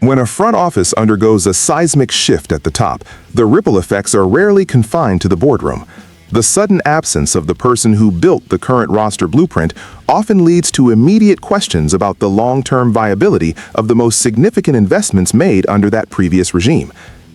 When a front office undergoes a seismic shift at the top, the ripple effects are rarely confined to the boardroom. The sudden absence of the person who built the current roster blueprint often leads to immediate questions about the long-term viability of the most significant investments made under that previous regime.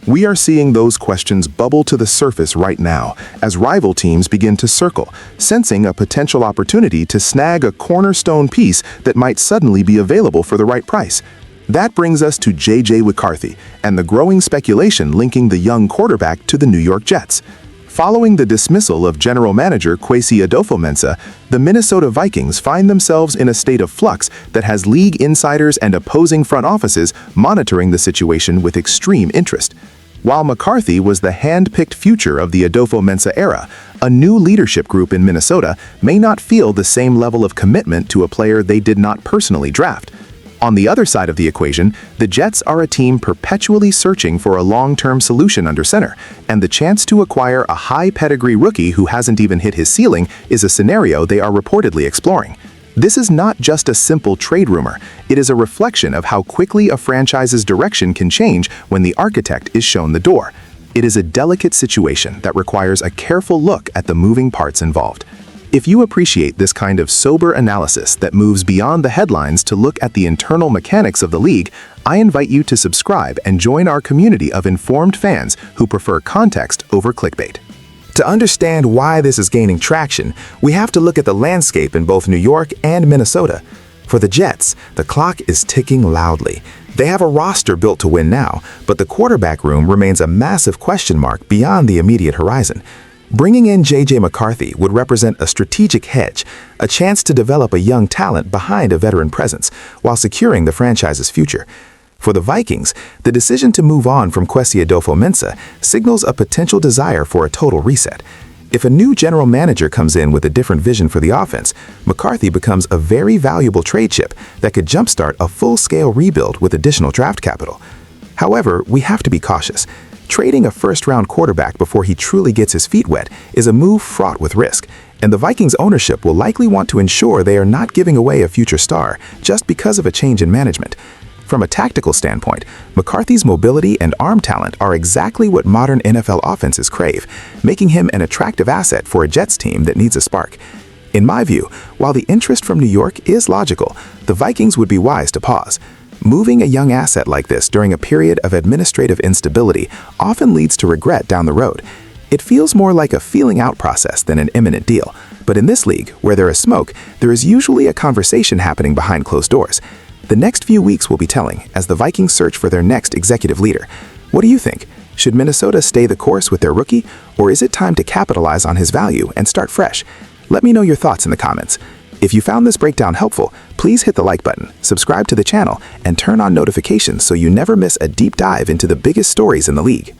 We are seeing those questions bubble to the surface right now as rival teams begin to circle, sensing a potential opportunity to snag a cornerstone piece that might suddenly be available for the right price. That brings us to J.J. McCarthy and the growing speculation linking the young quarterback to the New York Jets. Following the dismissal of general manager Kwesi Adofo-Mensah, the Minnesota Vikings find themselves in a state of flux that has league insiders and opposing front offices monitoring the situation with extreme interest. While McCarthy was the hand-picked future of the Adofo-Mensah era, a new leadership group in Minnesota may not feel the same level of commitment to a player they did not personally draft. On the other side of the equation, the Jets are a team perpetually searching for a long-term solution under center, and the chance to acquire a high-pedigree rookie who hasn't even hit his ceiling is a scenario they are reportedly exploring. This is not just a simple trade rumor, it is a reflection of how quickly a franchise's direction can change when the architect is shown the door. It is a delicate situation that requires a careful look at the moving parts involved. If you appreciate this kind of sober analysis that moves beyond the headlines to look at the internal mechanics of the league, I invite you to subscribe and join our community of informed fans who prefer context over clickbait. To understand why this is gaining traction, we have to look at the landscape in both New York and Minnesota. For the Jets, the clock is ticking loudly. They have a roster built to win now, but the quarterback room remains a massive question mark beyond the immediate horizon. Bringing in J.J. McCarthy would represent a strategic hedge, a chance to develop a young talent behind a veteran presence, while securing the franchise's future. For the Vikings, the decision to move on from Kwesi Adofo-Mensah signals a potential desire for a total reset. If a new general manager comes in with a different vision for the offense, McCarthy becomes a very valuable trade chip that could jumpstart a full-scale rebuild with additional draft capital. However, we have to be cautious. Trading a first-round quarterback before he truly gets his feet wet is a move fraught with risk, and the Vikings ownership will likely want to ensure they are not giving away a future star just because of a change in management. From a tactical standpoint, McCarthy's mobility and arm talent are exactly what modern NFL offenses crave, making him an attractive asset for a Jets team that needs a spark. In my view, while the interest from New York is logical, the Vikings would be wise to pause. Moving a young asset like this during a period of administrative instability often leads to regret down the road. It feels more like a feeling-out process than an imminent deal. But in this league, where there is smoke, there is usually a conversation happening behind closed doors. The next few weeks will be telling as the Vikings search for their next executive leader. What do you think? Should Minnesota stay the course with their rookie, or is it time to capitalize on his value and start fresh? Let me know your thoughts in the comments. If you found this breakdown helpful, please hit the like button, subscribe to the channel, and turn on notifications so you never miss a deep dive into the biggest stories in the league.